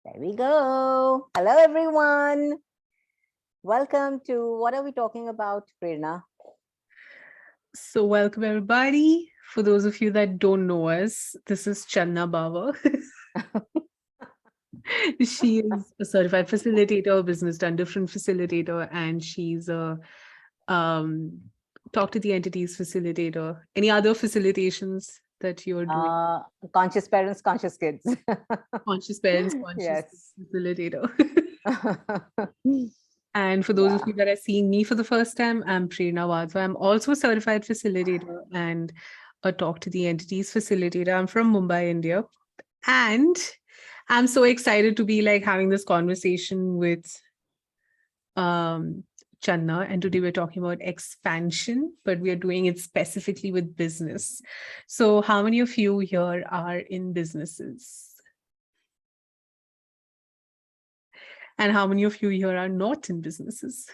There we go. Hello, everyone. Welcome to what are we talking about, Prerna? So, welcome everybody. For those of you that don't know us, this is Chandana Baba. She is a certified facilitator, business done different facilitator, and she's a um, talk to the entities facilitator. Any other facilitations that you're doing? Uh, Conscious parents, conscious kids. Conscious parents, conscious Yes. facilitator. And for those of Yeah. you that are seeing me for the first time, I'm Prerna. I'm also a certified facilitator and a talk to the entities facilitator. I'm from Mumbai, India. And I'm so excited to be like having this conversation with um Channa. And today we're talking about expansion, but we are doing it specifically with business. So how many of you here are in businesses? And how many of you here are not in businesses?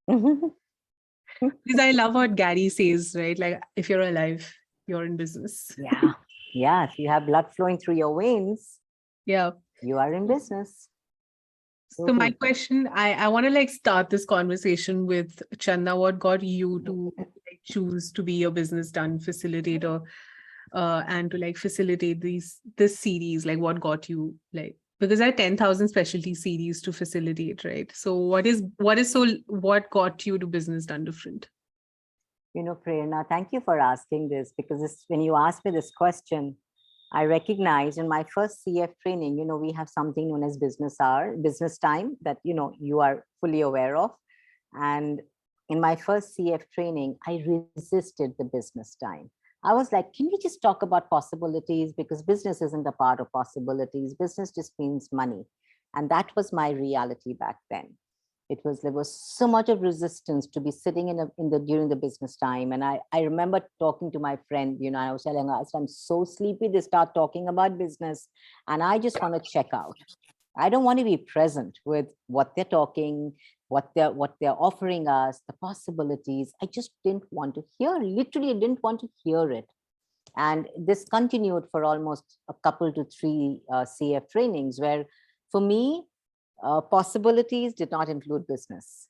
Because I love what Gary says, right? Like, if you're alive, you're in business. Yeah. Yeah. If you have blood flowing through your veins, Yeah. you are in business. So my Totally. question, I want to like start this conversation with Channa. What got you to like, choose to be a business done facilitator, and to like facilitate this series? Like, what got you like? Because there are 10,000 specialty series to facilitate, right? So what got you to business done different? Prerna, thank you for asking this because when you asked me this question, I recognized in my first CF training, we have something known as business time that, you are fully aware of. And in my first CF training, I resisted the business time. I was like, can we just talk about possibilities? Because business isn't a part of possibilities. Business just means money. And that was my reality back then. There was so much of resistance to be sitting in the during the business time. And I remember talking to my friend, I was telling her, I said, I'm so sleepy. They start talking about business and I just want to check out. I don't want to be present with what they're talking, what they're offering us, the possibilities. I just didn't want to hear, literally didn't want to hear it. And this continued for almost a couple to three CF trainings where for me, possibilities did not include business.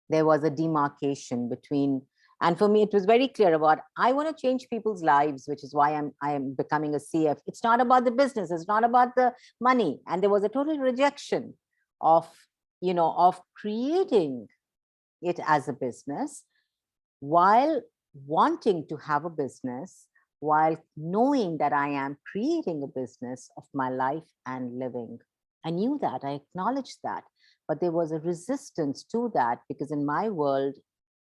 There was a demarcation between, and for me, it was very clear about I want to change people's lives, which is why I am becoming a CF. It's not about the business, it's not about the money. And there was a total rejection of, of creating it as a business while wanting to have a business, while knowing that I am creating a business of my life and living. I knew that, I acknowledged that, but there was a resistance to that because in my world,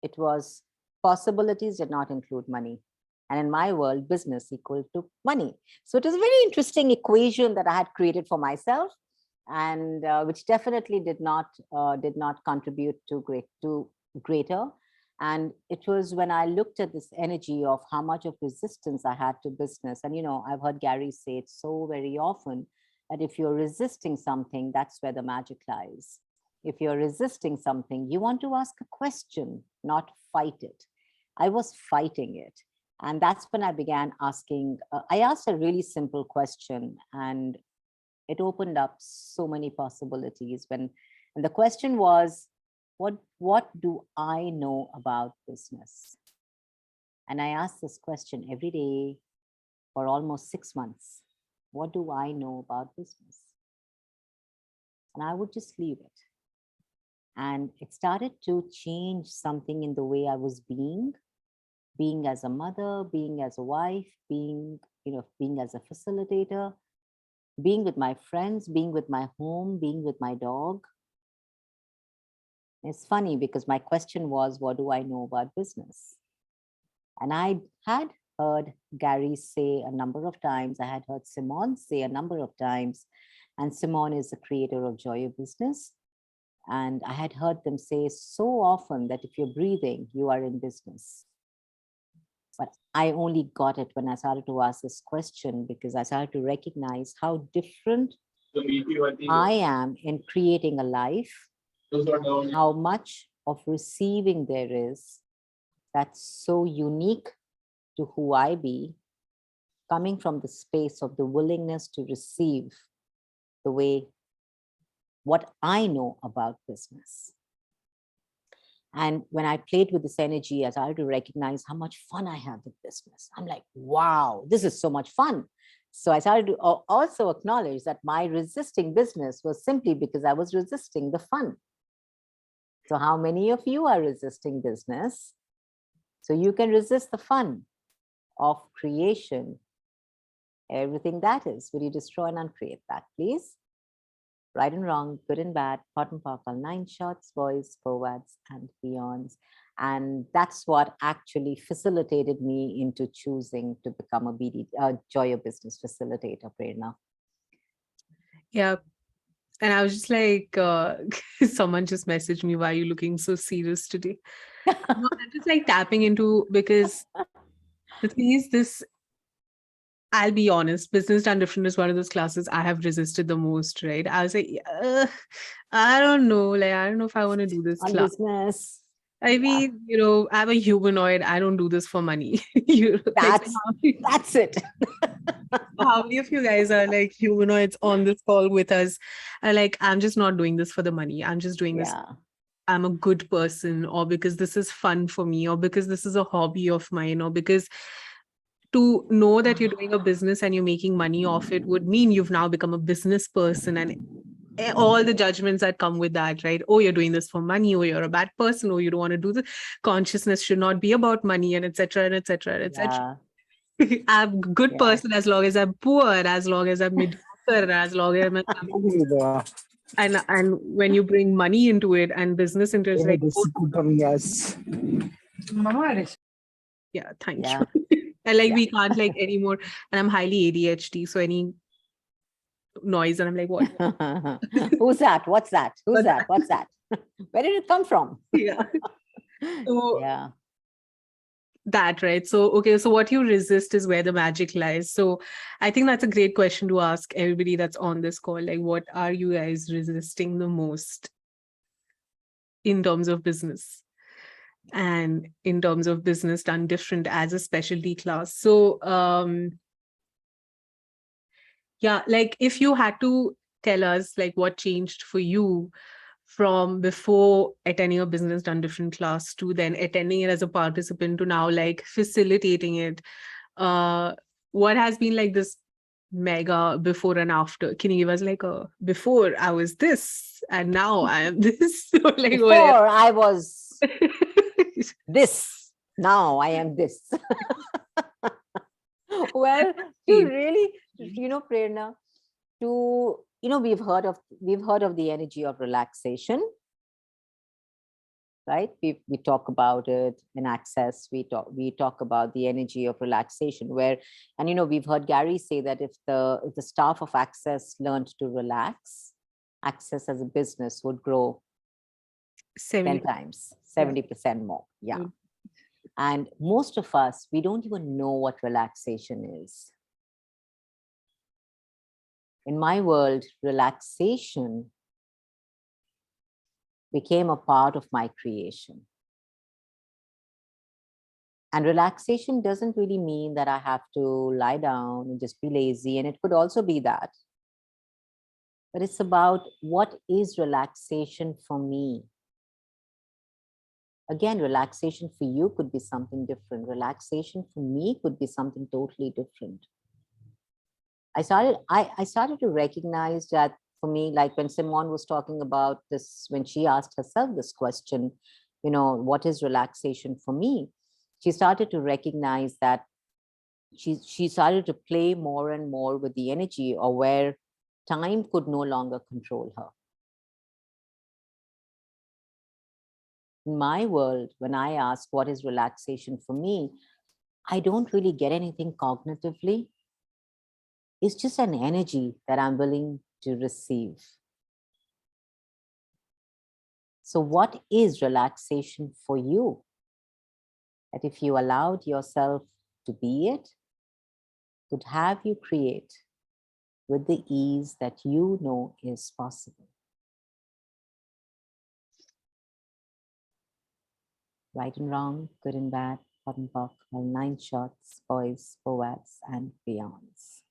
it was possibilities did not include money. And in my world, business equal to money. So it was a very interesting equation that I had created for myself, and which definitely did not contribute to greater. And it was when I looked at this energy of how much of resistance I had to business. And I've heard Gary say it so very often that if you're resisting something, that's where the magic lies. If you're resisting something, you want to ask a question, not fight it. I was fighting it. And that's when I began asking. I asked a really simple question, and it opened up so many possibilities. And the question was, what do I know about business? And I asked this question every day for almost 6 months. What do I know about business? And I would just leave it. And it started to change something in the way I was being as a mother, being as a wife, being as a facilitator, being with my friends, being with my home, being with my dog. It's funny because my question was, what do I know about business? And I had heard Gary say a number of times, I had heard Simone say a number of times, and Simone is the creator of Joy of Business. And I had heard them say so often that if you're breathing, you are in business. But I only got it when I started to ask this question because I started to recognize how different I am in creating a life, how much of receiving there is that's so unique to who I be, coming from the space of the willingness to receive the way, what I know about business. And when I played with this energy, I started to recognize how much fun I have with business. I'm like, wow, this is so much fun. So I started to also acknowledge that my resisting business was simply because I was resisting the fun. So how many of you are resisting business? So you can resist the fun of creation, everything that is. Will you destroy and uncreate that, please? Right and wrong, good and bad, hot and pock, 9 shots, boys, forwards, and beyonds. And that's what actually facilitated me into choosing to become a Joy of Business facilitator, Prerna. Yeah. And I was just like, someone just messaged me, why are you looking so serious today? I'm just like tapping into, because the thing is this, I'll be honest, business done different is one of those classes I have resisted the most, right? I was like, I don't know. Like, I don't know if I want to do this On class. business. I mean, you know, I'm a humanoid. I don't do this for money. You know, That's it. how many of you guys are like humanoids on this call with us? Are like, I'm just not doing this for the money. I'm just doing this. I'm a good person, or because this is fun for me, or because this is a hobby of mine, or because to know that you're doing a business and you're making money off it would mean you've now become a business person, and all the judgments that come with that, right? Oh, you're doing this for money, or you're a bad person, or you don't want to do the consciousness should not be about money, and etc. and etc. and etc. I'm a good person as long as I'm poor, as long as I'm mediocre, as long as I'm and when you bring money into it and business into it, it's like, yeah, thank you. And like we can't like anymore. And I'm highly ADHD, so any noise and I'm like, what? Who's that? What's that? Who's that? What's that? Where did it come from? Yeah. So, that, right? So, okay, so what you resist is where the magic lies. So I think that's a great question to ask everybody that's on this call. Like, what are you guys resisting the most in terms of business? And in terms of business done different as a specialty class. So yeah, like if you had to tell us like what changed for you from before attending a business done different class to then attending it as a participant to now like facilitating it, what has been like this mega before and after? Can you give us like a before I was this and now I am this? Like before I was this, now I am this. Well, to really, Prerna, we've heard of the energy of relaxation, right? We talk about it in Access. We talk about the energy of relaxation, where, and we've heard Gary say that if the staff of Access learned to relax, Access as a business would grow 10 times, 70% more. Yeah. And most of us, we don't even know what relaxation is. In my world, relaxation became a part of my creation. And relaxation doesn't really mean that I have to lie down and just be lazy. And it could also be that. But it's about what is relaxation for me. Again, relaxation for you could be something different. Relaxation for me could be something totally different. I started to recognize that for me, like when Simone was talking about this, when she asked herself this question, what is relaxation for me? She started to recognize that she started to play more and more with the energy, or where time could no longer control her. In my world, when I ask what is relaxation for me, I don't really get anything cognitively. It's just an energy that I'm willing to receive. So what is relaxation for you? That if you allowed yourself to be it, could have you create with the ease that you know is possible. Right and wrong, good and bad, hot and pock, all 9 shots, boys, forwards, and beyonds.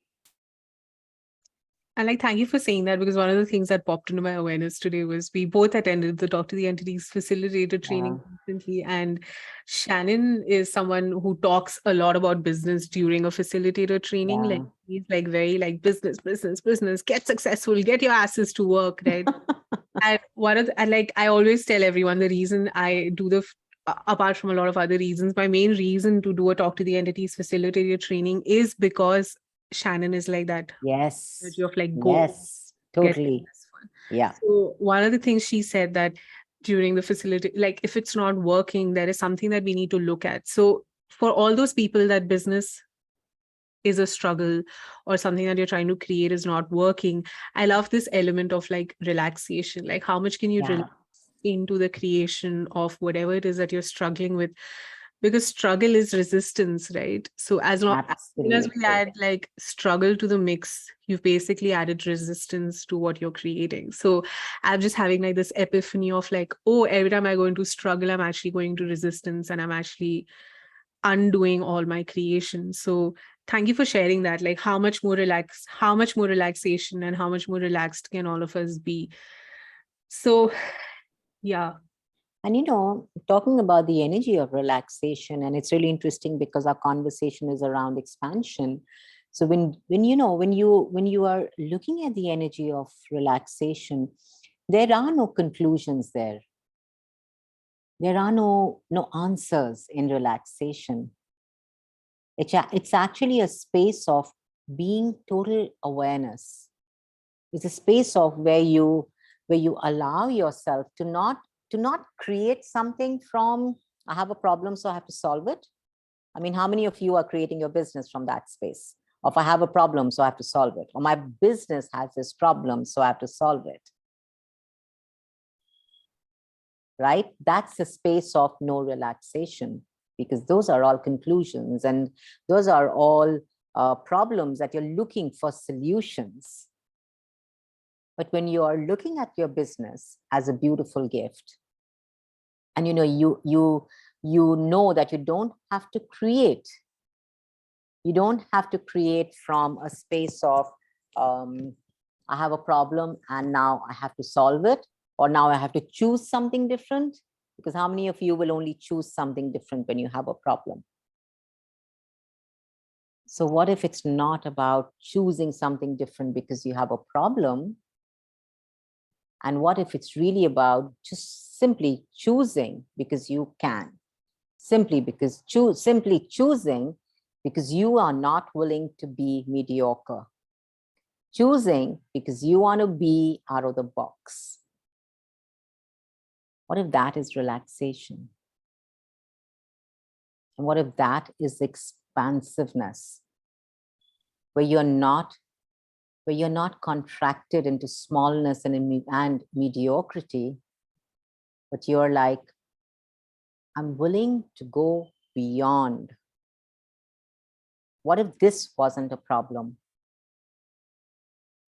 And like, thank you for saying that, because one of the things that popped into my awareness today was we both attended the Talk to the Entities facilitator Yeah, training recently. And Shannon is someone who talks a lot about business during a facilitator training. Like, yeah. he's like very like business, business, business, get successful, get your asses to work, right? And one of the, and like I always tell everyone, the reason I do apart from a lot of other reasons, my main reason to do a Talk to the Entities facilitator training is because Shannon is like that Yes, energy of like go yes, get totally. successful. Yeah, So one of the things she said that during the facility, like if it's not working, there is something that we need to look at. So for all those people that business is a struggle or something that you're trying to create is not working, I love this element of like relaxation. Like how much can you yeah, relax into the creation of whatever it is that you're struggling with, because struggle is resistance, right? So as soon as we absolutely. add like struggle to the mix, you've basically added resistance to what you're creating. So I'm just having like this epiphany of like, oh, every time I go into struggle, I'm actually going to resistance and I'm actually undoing all my creation. So thank you for sharing that. Like how much more relaxation and how much more relaxed can all of us be? So yeah. And talking about the energy of relaxation, and it's really interesting because our conversation is around expansion. So when you are looking at the energy of relaxation, there are no conclusions there. There are no answers in relaxation. It's actually a space of being total awareness. It's a space of where you allow yourself to not create something from, I have a problem, so I have to solve it. I mean, how many of you are creating your business from that space of, I have a problem, so I have to solve it, or my business has this problem, so I have to solve it? Right? That's the space of no relaxation, because those are all conclusions, and those are all problems that you're looking for solutions. But when you are looking at your business as a beautiful gift, and you know that you don't have to create, from a space of, I have a problem and now I have to solve it, or now I have to choose something different. Because how many of you will only choose something different when you have a problem? So what if it's not about choosing something different because you have a problem? And what if it's really about just simply choosing because you can? Simply choosing because you are not willing to be mediocre. Choosing because you want to be out of the box. What if that is relaxation? And what if that is expansiveness, where you're not contracted into smallness and mediocrity, but you're like, I'm willing to go beyond. What if this wasn't a problem?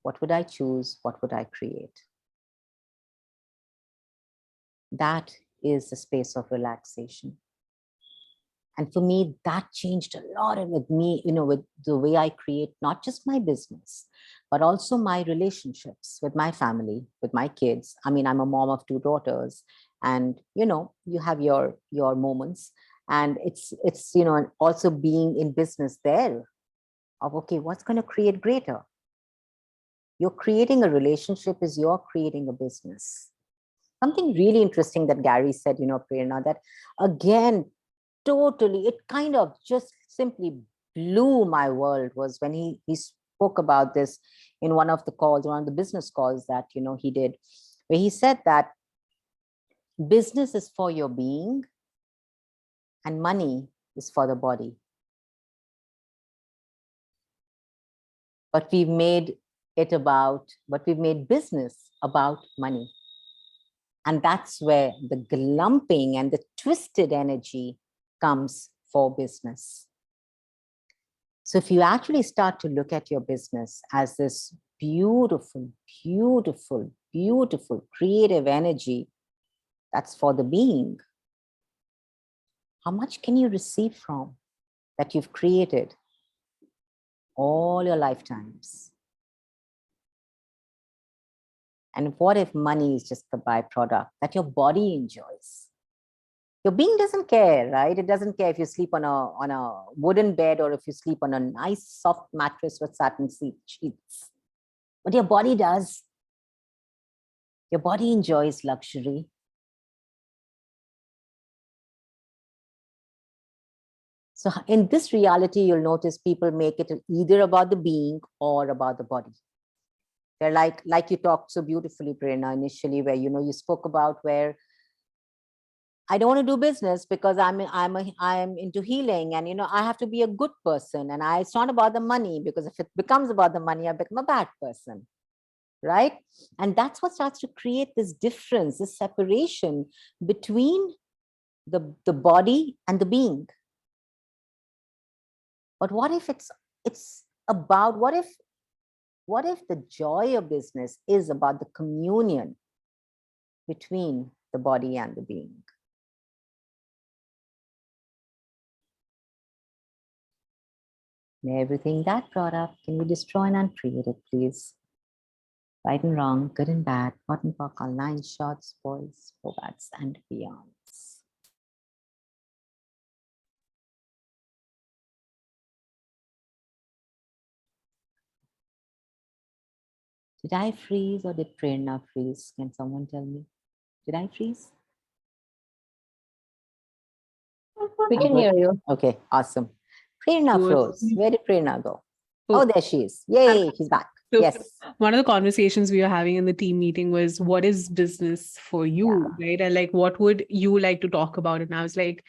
What would I choose? What would I create? That is the space of relaxation. And for me, that changed a lot with me, with the way I create not just my business, but also my relationships with my family, with my kids. I mean, I'm a mom of two daughters, and you have your moments. And it's also being in business there of, okay, what's going to create greater? You're creating a relationship is you're creating a business. Something really interesting that Gary said, Prerna, that again, totally, it kind of just simply blew my world, was when he spoke about this in one of the calls, one of the business calls that he did, where he said that business is for your being and money is for the body. But we've made business about money. And that's where the glumping and the twisted energy comes for business. So if you actually start to look at your business as this beautiful, beautiful, beautiful creative energy that's for the being, how much can you receive from that you've created all your lifetimes? And what if money is just the byproduct that your body enjoys? Your being doesn't care, right? It doesn't care if you sleep on a wooden bed or if you sleep on a nice soft mattress with satin sheets. But your body does. Your body enjoys luxury. So in this reality, you'll notice people make it either about the being or about the body. They're like you talked so beautifully, Prerna, initially, where, you know, you spoke about where I don't want to do business because I'm into healing, and, you know, I have to be a good person, and it's not about the money, because if it becomes about the money, I become a bad person, right? And that's what starts to create this difference, this separation between the body and the being. But what if it's about, what if the joy of business is about the communion between the body and the being? May everything that brought up, can we destroy and uncreate it, please? Right and wrong, good and bad, hot and pock, all nine shorts, boys, bobats, and beyonds. Did I freeze or did Prerna freeze? Can someone tell me? Did I freeze? We can hear you. Okay, awesome. Prerna Good. froze. Where did Prerna go? Oh. Oh, there she is. Yay, she's back. So Yes. one of the conversations we were having in the team meeting was, what is business for you, right? And like, what would you like to talk about? And I was like,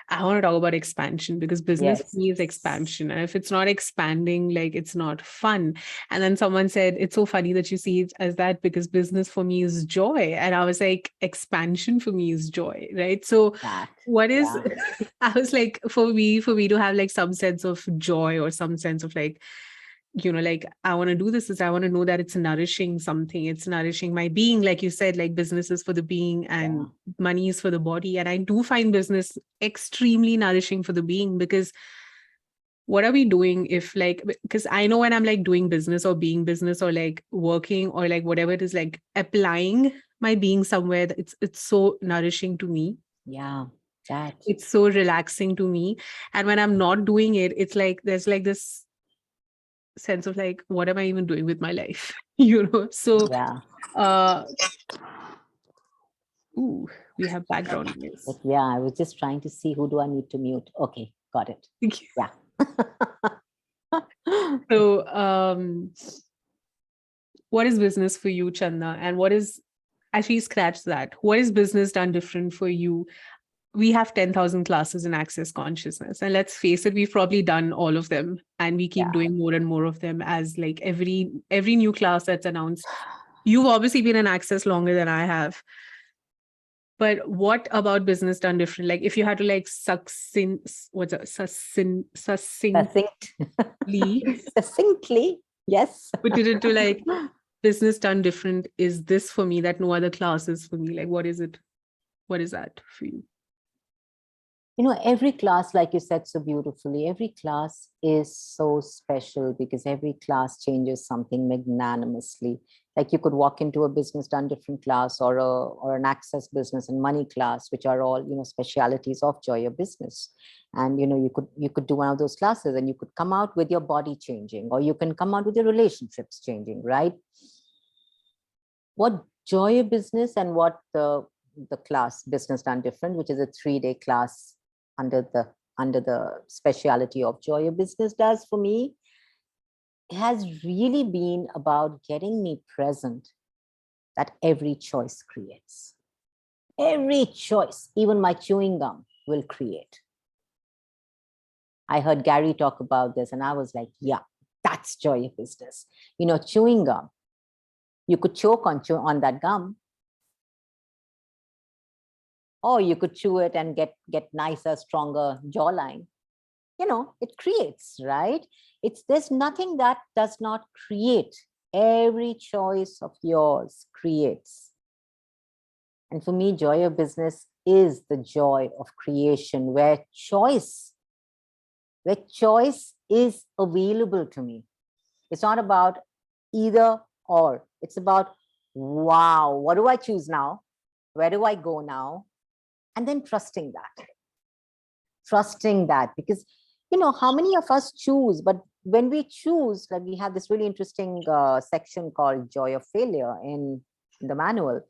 I want to talk about expansion, because business Yes. for me is expansion. And if it's not expanding, like, it's not fun. And then someone said, it's so funny that you see it as that, because business for me is joy. And I was like, expansion for me is joy, right? So what is, I was like, for me to have like some sense of joy or some sense of like, you know, like, I want to do this, is I want to know that it's nourishing something. It's nourishing my being. Like you said, like, business is for the being and money is for the body. And I do find business extremely nourishing for the being, because what are we doing if, like, because I know when I'm like doing business or being business or like working or like whatever it is, like applying my being somewhere, that it's so nourishing to me. Yeah, that. It's so relaxing to me. And when I'm not doing it, it's like there's like this sense of like, what am I even doing with my life? You know? So ooh, we have background noise. But yeah, I was just trying to see, who do I need to mute? Okay, got it. Yeah. So what is business for you, Chandana? And what is, actually scratch that, what is business done different for you? We have 10,000 classes in Access Consciousness. And let's face it, we've probably done all of them. And we keep doing more and more of them as like every new class that's announced. You've obviously been in Access longer than I have. But what about business done different? Like, if you had to like succinctly, yes. Put it into like, business done different is this for me that no other class is for me. Like, what is it? What is that for you? You know, every class, like you said so beautifully, every class is so special because every class changes something magnanimously. Like, you could walk into a business done different class or an access business and money class, which are all, you know, specialities of joy of business. And, you know, you could do one of those classes and you could come out with your body changing, or you can come out with your relationships changing, right? What joy of business and what the class business done different, which is a 3-day class under the speciality of joy of business, does for me, has really been about getting me present that every choice creates. Every choice, even my chewing gum, will create. I heard Gary talk about this and I was like, yeah, that's joy of business. You know, chewing gum, you could choke on that gum, or you could chew it and get nicer, stronger jawline. You know, it creates, right? There's nothing that does not create. Every choice of yours creates. And for me, joy of business is the joy of creation, where choice is available to me. It's not about either or. It's about wow, what do I choose now? Where do I go now? And then trusting that, because, how many of us choose, but when we choose, like we have this really interesting section called Joy of Failure in the manual,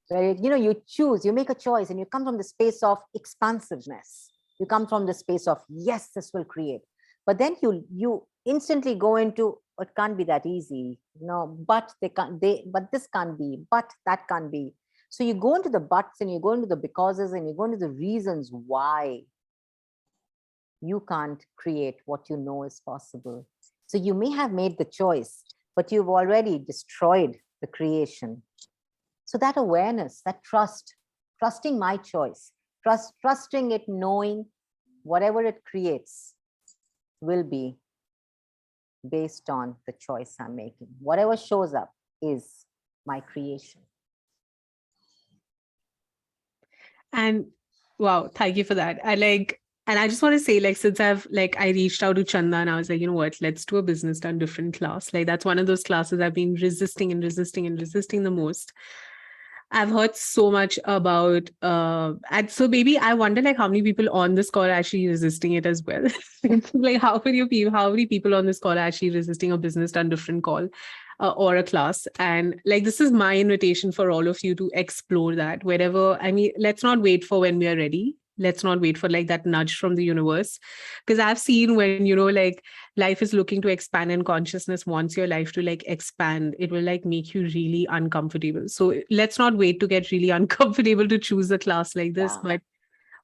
where, you choose, you make a choice, and you come from the space of expansiveness. You come from the space of, yes, this will create. But then you instantly go into, it can't be that easy, but but this can't be, but that can't be. So you go into the buts, and you go into the becauses, and you go into the reasons why you can't create what you know is possible. So you may have made the choice, but you've already destroyed the creation. So that awareness, that trusting my choice, trusting it, knowing whatever it creates will be based on the choice I'm making. Whatever shows up is my creation. And wow, thank you for that. And I just want to say, like, since I reached out to Chanda and I was like, you know what, let's do a business done different class. Like, that's one of those classes I've been resisting the most. I've heard so much about, and so maybe I wonder, like, how many people on this call are actually resisting it as well. Like, how many people on this call are actually resisting a business done different call? Or a class. And like, this is my invitation for all of you to explore that wherever. I mean, let's not wait for when we are ready. Let's not wait for like that nudge from the universe. Because I've seen when, like life is looking to expand and consciousness wants your life to like expand, it will like make you really uncomfortable. So let's not wait to get really uncomfortable to choose a class like this. Yeah. But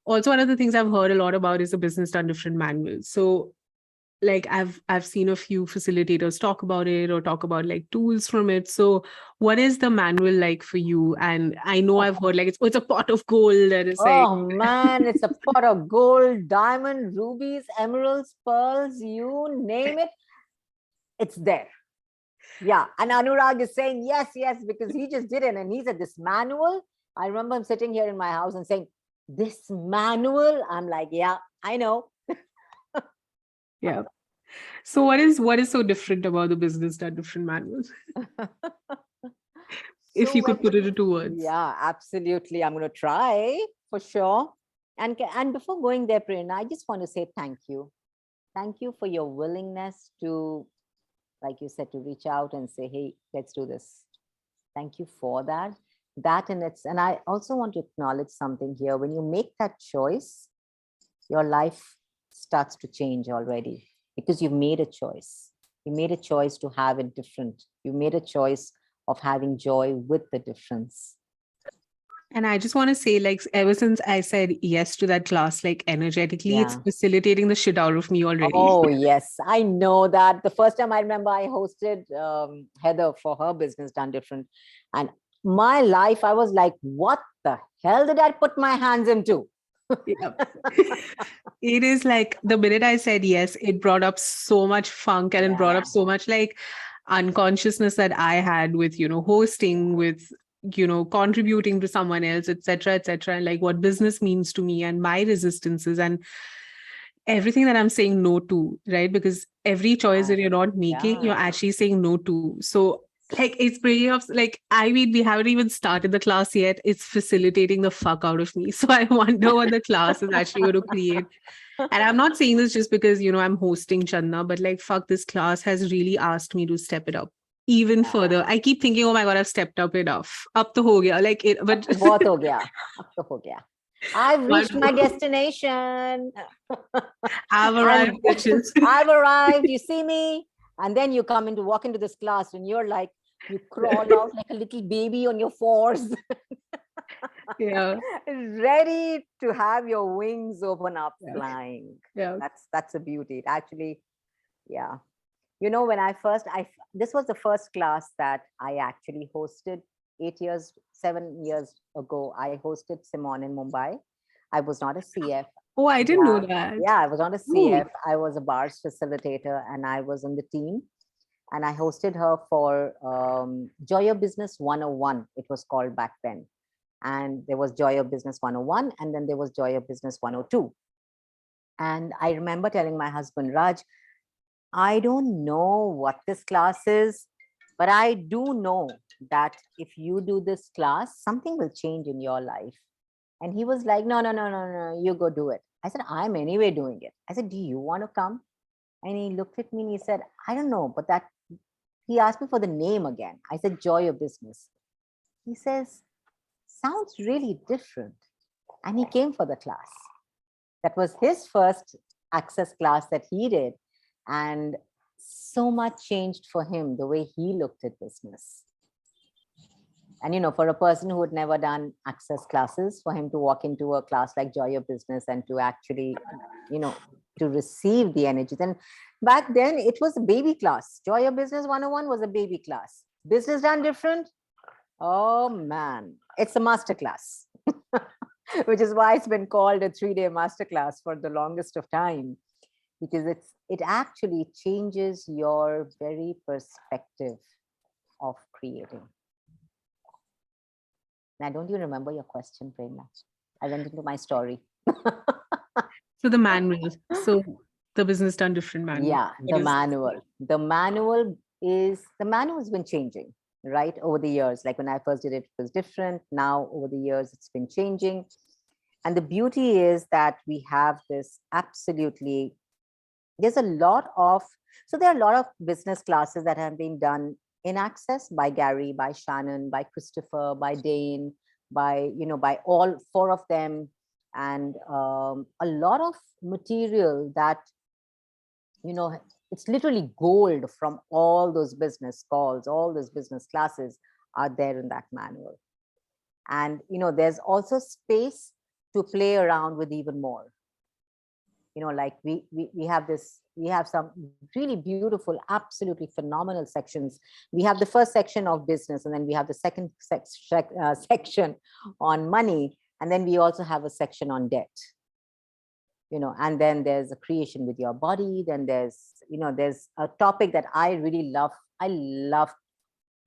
also one of the things I've heard a lot about is the business done different manual. So like I've seen a few facilitators talk about it or talk about like tools from it. So what is the manual like for you? And I know I've heard like it's a pot of gold that is like, Oh man, it's a pot of gold, diamond, rubies, emeralds, pearls, you name it, it's there. Yeah. And Anurag is saying yes, because he just did it. And he said, this manual, I remember him sitting here in my house and saying, this manual, I'm like, yeah, I know. yeah. So what is so different about the business done different manuals? If you could put it into words. Yeah, absolutely. I'm going to try for sure. And before going there, Prerna, I just want to say thank you. Thank you for your willingness to, like you said, to reach out and say, hey, let's do this. Thank you for that. And I also want to acknowledge something here. When you make that choice, your life starts to change already because you've made a choice. You made a choice to have it different. You made a choice of having joy with the difference. And I just want to say, like, ever since I said yes to that class, like energetically, it's facilitating the shit out of me already. Oh, yes. I know that. The first time I remember I hosted Heather for her business done different. And my life, I was like, what the hell did I put my hands into? It is like the minute I said yes, it brought up so much funk and it brought up so much like unconsciousness that I had with, hosting, with, contributing to someone else, etc., and like what business means to me and my resistances and everything that I'm saying no to, right? Because every choice that you're not making, you're actually saying no to. So like it's pretty like, I mean, we haven't even started the class yet. It's facilitating the fuck out of me. So I wonder what the class is actually going to create. And I'm not saying this just because, I'm hosting Chandana, but like, fuck, this class has really asked me to step it up even further. I keep thinking, oh my God, I've stepped up enough. Up to ho gaya. Like it, but bahut ho gaya. Up to ho gaya. I've reached my destination. I've arrived, bitches. I've arrived. You see me? And then you walk into this class and you're like, you crawl out like a little baby on your fours. Yeah. Ready to have your wings open up, flying. Yeah. That's a beauty. Actually, yeah. When this was the first class that I actually hosted 7 years ago. I hosted Simone in Mumbai. I was not a CF. Oh, I didn't know that. Yeah, I was not a CF. I was a bars facilitator and I was on the team. And I hosted her for Joy of Business 101. It was called back then. And there was Joy of Business 101 and then there was Joy of Business 102. And I remember telling my husband, Raj, I don't know what this class is, but I do know that if you do this class, something will change in your life. And he was like, no, no, no, no, no, you go do it. I said, I'm anyway doing it. I said, do you want to come? And he looked at me and he said, I don't know, but that he asked me for the name again. I said, Joy of Business. He says, sounds really different. And he came for the class. That was his first access class that he did. And so much changed for him, the way he looked at business. And, you know, for a person who had never done access classes, for him to walk into a class like Joy of Business and to actually, you know, to receive the energy. Then back then it was a baby class. Joy of Business 101 was a baby class. Business done different. Oh man, it's a master class, which is why it's been called a 3-day master class for the longest of time, because it actually changes your very perspective of creating. Now, don't you remember your question, Prerna? I went into my story. So the manual. So the business done different manual. Yeah, What the is- manual. The manual has been changing, right, over the years. Like when I first did it, it was different. Now, over the years, it's been changing. And the beauty is that we have this absolutely, there are a lot of business classes that have been done in Access by Gary, by Shannon, by Christopher, by Dane, by all 4 of them. And a lot of material that, you know, it's literally gold from all those business calls, all those business classes are there in that manual. And, you know, there's also space to play around with even more. You know, like we have some really beautiful, absolutely phenomenal sections. We have the first section of business, and then we have the second section on money. And then we also have a section on debt. You know, and then there's a creation with your body. Then there's a topic that I really love. I love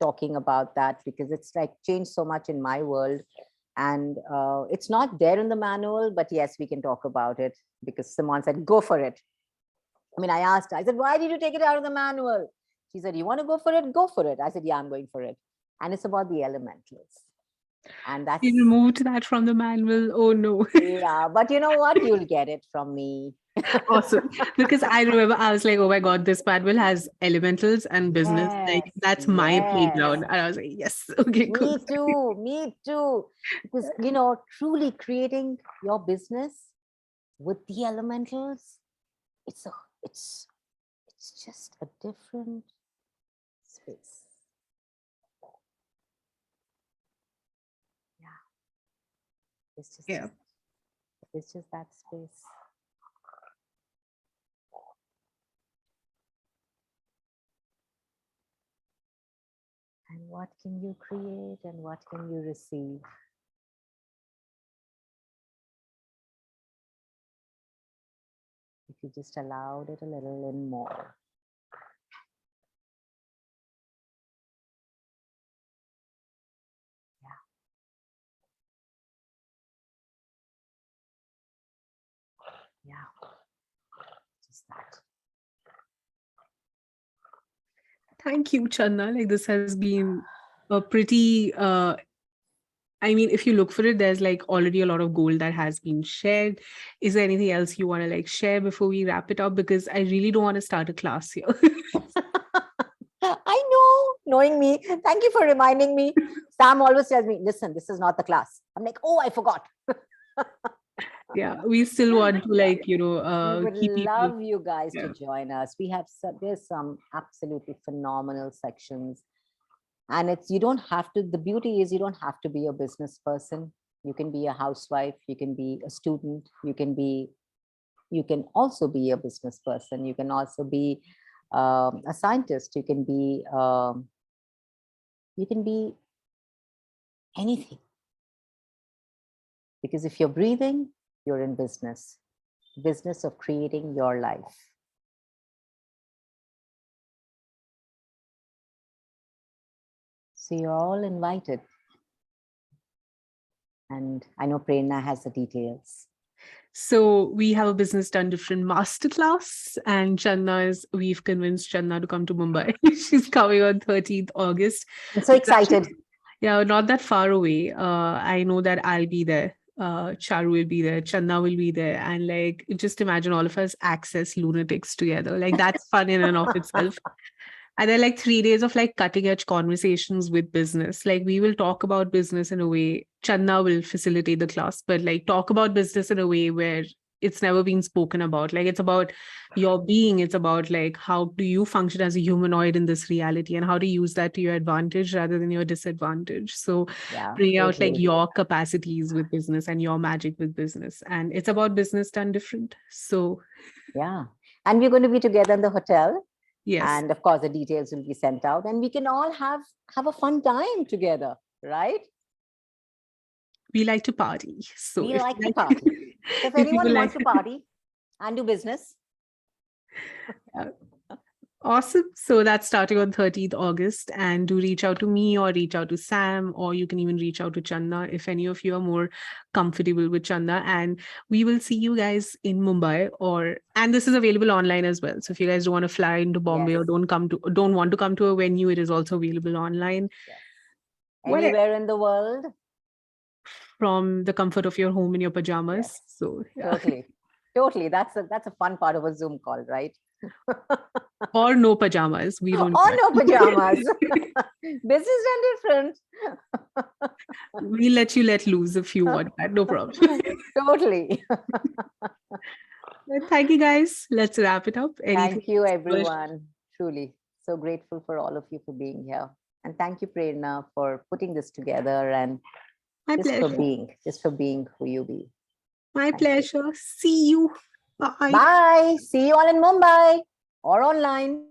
talking about that because it's like changed so much in my world. And it's not there in the manual, but yes, we can talk about it because Simone said, go for it. I mean, I asked her, I said, why did you take it out of the manual? She said, you want to go for it? Go for it. I said, yeah, I'm going for it. And it's about the elementals. And that's... You removed that from the manual. Oh no. Yeah, but you know what? You'll get it from me. Awesome. Because I remember I was like, oh my God, this manual has elementals and business. Like Yes, that's my yes. playground. And I was like, yes, okay, cool. Me too. Because, you know, truly creating your business with the elementals, it's just a different space. Yeah. It's just that space. And what can you create and what can you receive? If you just allowed it a little and more. Yeah. Just that. Thank you, Chandana. Like this has been a pretty I mean, if you look for it, there's like already a lot of gold that has been shared. Is there anything else you want to like share before we wrap it up? Because I really don't want to start a class here. I know, knowing me. Thank you for reminding me. Sam always tells me, listen, this is not the class. I'm like, oh, I forgot. Yeah, we still want to like, we would keep people. love you guys Yeah. to join us. There's some absolutely phenomenal sections. And you don't have to, the beauty is you don't have to be a business person. You can be a housewife, you can be a student, you can also be a business person. You can also be a scientist. You can be anything. Because if you're breathing, you're in business of creating your life. So you're all invited. And I know Prerna has the details. So we have a business done different masterclass, and we've convinced Chandana to come to Mumbai. She's coming on 13th August. I'm so It's actually- excited. yeah, not that far away. I know that I'll be there. Charu will be there, Chandana will be there, and like just imagine all of us access lunatics together. Like that's fun in and of itself. And then like 3 days of like cutting edge conversations with business. Like we will talk about business in a way, Channa will facilitate the class, but like talk about business in a way where it's never been spoken about. Like it's about your being. It's about like how do you function as a humanoid in this reality and how to use that to your advantage rather than your disadvantage. So Yeah, bring out like totally. your capacities with business and your magic with business. And it's about business done different. So Yeah. And we're going to be together in the hotel. yes. And of course, the details will be sent out and we can all have a fun time together, right? We like to party. So We if like you to party. So if if you anyone would wants like- to party and do business. Awesome. So that's starting on 13th August. And do reach out to me or reach out to Sam, or you can even reach out to Channa if any of you are more comfortable with Channa. And we will see you guys in Mumbai, and this is available online as well. So if you guys don't want to fly into Bombay or Yes. don't want to come to a venue, it is also available online. Yes. What- Anywhere in the world. From the comfort of your home in your pajamas. Yes. So yeah. Totally. That's a fun part of a Zoom call, right? Or no pajamas. We don't. Or no pajamas. Business and different. We'll let you let loose if you want that. No problem. Totally. Thank you guys. Let's wrap it up. Thank you, everyone. Truly. So grateful for all of you for being here. And thank you, Prerna, for putting this together and My just pleasure. for being who you be. My Thank you. pleasure. See you. Bye. Bye. See you all in Mumbai or online.